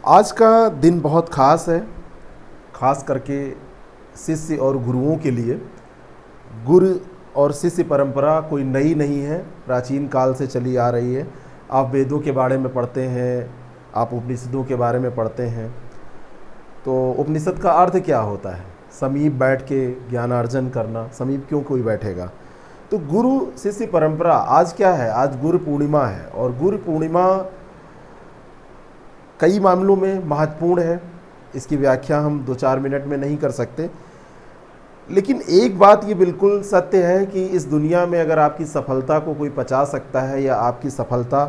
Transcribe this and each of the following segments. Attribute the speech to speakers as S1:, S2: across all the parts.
S1: आज का दिन बहुत ख़ास है, ख़ास करके शिष्य और गुरुओं के लिए। गुरु और शिष्य परंपरा कोई नई नहीं है, प्राचीन काल से चली आ रही है। आप वेदों के बारे में पढ़ते हैं, आप उपनिषदों के बारे में पढ़ते हैं। तो उपनिषद का अर्थ क्या होता है? समीप बैठ के ज्ञानार्जन करना। समीप क्यों कोई बैठेगा? तो गुरु शिष्य परंपरा आज क्या है? आज गुरु पूर्णिमा है, और गुरु पूर्णिमा कई मामलों में महत्वपूर्ण है। इसकी व्याख्या हम 2-4 मिनट में नहीं कर सकते, लेकिन एक बात ये बिल्कुल सत्य है कि इस दुनिया में अगर आपकी सफलता को कोई पचा सकता है, या आपकी सफलता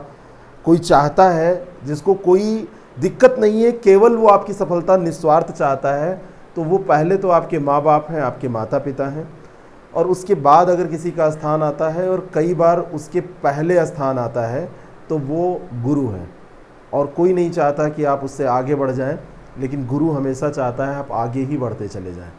S1: कोई चाहता है, जिसको कोई दिक्कत नहीं है, केवल वो आपकी सफलता निस्वार्थ चाहता है, तो वो पहले तो आपके माँ बाप हैं, आपके माता पिता हैं, और उसके बाद अगर किसी का स्थान आता है, और कई बार उसके पहले स्थान आता है, तो वो गुरु है। और कोई नहीं चाहता कि आप उससे आगे बढ़ जाएं, लेकिन गुरु हमेशा चाहता है आप आगे ही बढ़ते चले जाएं।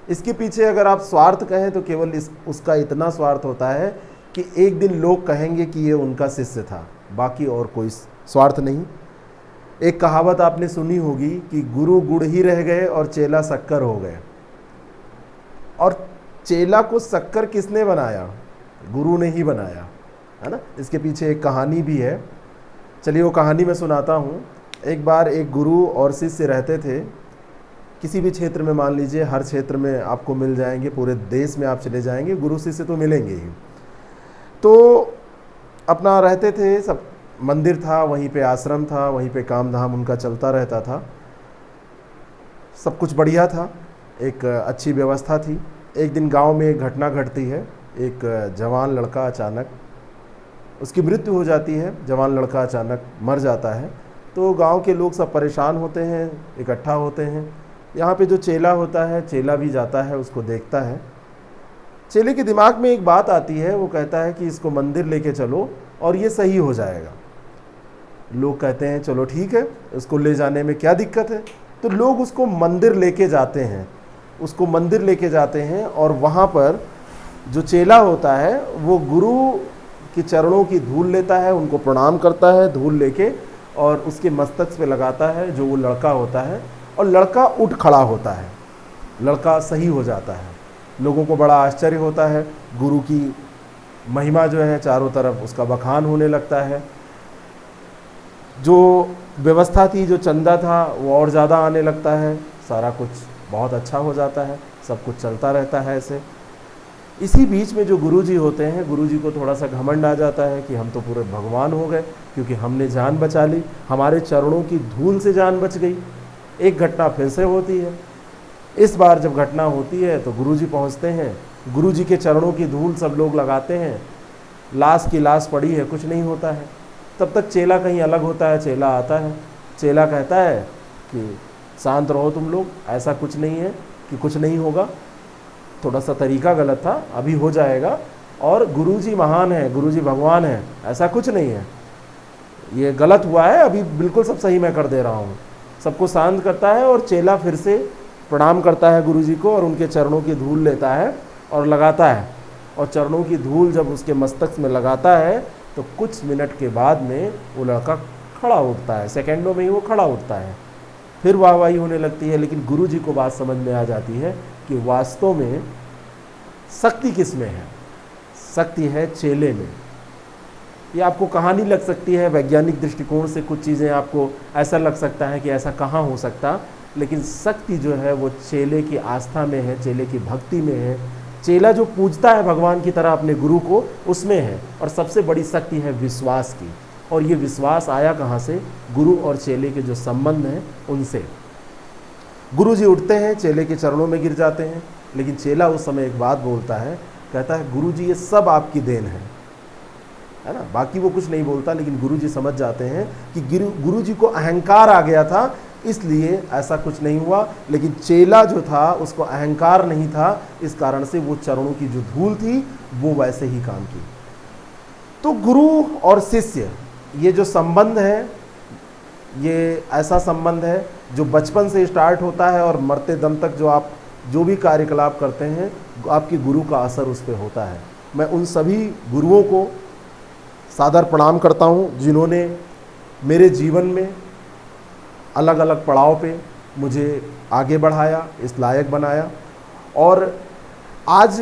S1: इसके पीछे अगर आप स्वार्थ कहें तो केवल उसका इतना स्वार्थ होता है कि एक दिन लोग कहेंगे कि ये उनका शिष्य था, बाकी और कोई स्वार्थ नहीं। एक कहावत आपने सुनी होगी कि गुरु गुड़ ही रह गए और चेला शक्कर हो गए। और चेला को शक्कर किसने बनाया? गुरु ने ही बनाया, है ना। इसके पीछे एक कहानी भी है, चलिए वो कहानी मैं सुनाता हूँ। एक बार एक गुरु और शिष्य रहते थे। किसी भी क्षेत्र में, मान लीजिए हर क्षेत्र में आपको मिल जाएंगे, पूरे देश में आप चले जाएंगे, गुरु शिष्य तो मिलेंगे ही। तो अपना रहते थे, सब मंदिर था, वहीं पे आश्रम था, वहीं पे काम धाम उनका चलता रहता था, सब कुछ बढ़िया था, एक अच्छी व्यवस्था थी। एक दिन गांव में एक घटना घटती है। एक जवान लड़का अचानक, उसकी मृत्यु हो जाती है। जवान लड़का अचानक मर जाता है। तो गांव के लोग सब परेशान होते हैं, इकट्ठा होते हैं। यहाँ पे जो चेला होता है, चेला भी जाता है, उसको देखता है। चेले के दिमाग में एक बात आती है, वो कहता है कि इसको मंदिर लेके चलो और ये सही हो जाएगा। लोग कहते हैं चलो ठीक है, उसको ले जाने में क्या दिक्कत है। तो लोग उसको मंदिर लेके जाते हैं, उसको मंदिर लेके जाते हैं, और वहाँ पर जो चेला होता है वो गुरु के चरणों की धूल लेता है, उनको प्रणाम करता है, धूल लेके, और उसके मस्तक पे लगाता है, जो वो लड़का होता है, और लड़का उठ खड़ा होता है, लड़का सही हो जाता है। लोगों को बड़ा आश्चर्य होता है। गुरु की महिमा जो है चारों तरफ उसका बखान होने लगता है। जो व्यवस्था थी, जो चंदा था, वो और ज़्यादा आने लगता है। सारा कुछ बहुत अच्छा हो जाता है, सब कुछ चलता रहता है ऐसे। इसी बीच में जो गुरुजी होते हैं, गुरुजी को थोड़ा सा घमंड आ जाता है कि हम तो पूरे भगवान हो गए, क्योंकि हमने जान बचा ली, हमारे चरणों की धूल से जान बच गई। एक घटना फिर से होती है। इस बार जब घटना होती है तो गुरुजी पहुंचते हैं, गुरुजी के चरणों की धूल सब लोग लगाते हैं। लाश की लाश पड़ी है, कुछ नहीं होता है। तब तक चेला कहीं अलग होता है। चेला आता है, चेला कहता है कि शांत रहो तुम लोग, ऐसा कुछ नहीं है कि कुछ नहीं होगा, थोड़ा सा तरीका गलत था, अभी हो जाएगा, और गुरुजी महान है, गुरुजी भगवान है, ऐसा कुछ नहीं है, ये गलत हुआ है, अभी बिल्कुल सब सही मैं कर दे रहा हूँ। सबको शांत करता है, और चेला फिर से प्रणाम करता है गुरुजी को, और उनके चरणों की धूल लेता है और लगाता है। और चरणों की धूल जब उसके मस्तक में लगाता है तो कुछ मिनट के बाद में वो लड़का खड़ा उठता है, सेकेंडों में ही वो खड़ा उठता है। फिर वाहवाही होने लगती है। लेकिन गुरुजी को बात समझ में आ जाती है कि वास्तव में शक्ति किस में है? शक्ति है चेले में। ये आपको कहानी लग सकती है, वैज्ञानिक दृष्टिकोण से कुछ चीज़ें आपको ऐसा लग सकता है कि ऐसा कहाँ हो सकता, लेकिन शक्ति जो है वो चेले की आस्था में है, चेले की भक्ति में है। चेला जो पूजता है भगवान की तरह अपने गुरु को, उसमें है। और सबसे बड़ी शक्ति है विश्वास की। और ये विश्वास आया कहाँ से? गुरु और चेले के जो संबंध हैं उनसे। गुरु जी उठते हैं, चेले के चरणों में गिर जाते हैं, लेकिन चेला उस समय एक बात बोलता है, कहता है गुरु जी ये सब आपकी देन है ना। बाकी वो कुछ नहीं बोलता, लेकिन गुरु जी समझ जाते हैं कि गुरु जी को अहंकार आ गया था, इसलिए ऐसा कुछ नहीं हुआ। लेकिन चेला जो था उसको अहंकार नहीं था, इस कारण से वो चरणों की जो धूल थी वो वैसे ही काम की। तो गुरु और शिष्य ये जो संबंध है, ये ऐसा संबंध है जो बचपन से स्टार्ट होता है, और मरते दम तक जो आप जो भी कार्यकलाप करते हैं, आपके गुरु का असर उस पर होता है। मैं उन सभी गुरुओं को सादर प्रणाम करता हूँ जिन्होंने मेरे जीवन में अलग अलग पड़ाव पे मुझे आगे बढ़ाया, इस लायक बनाया। और आज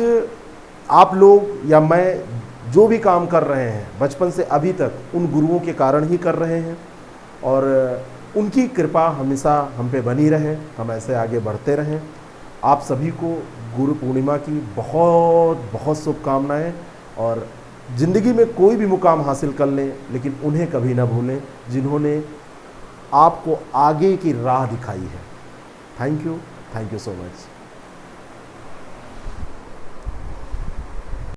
S1: आप लोग या मैं जो भी काम कर रहे हैं बचपन से अभी तक उन गुरुओं के कारण ही कर रहे हैं, और उनकी कृपा हमेशा हम पे बनी रहे, हम ऐसे आगे बढ़ते रहें। आप सभी को गुरु पूर्णिमा की बहुत बहुत शुभकामनाएं। और ज़िंदगी में कोई भी मुकाम हासिल कर लें, लेकिन उन्हें कभी ना भूलें जिन्होंने आपको आगे की राह दिखाई है। Thank you so much.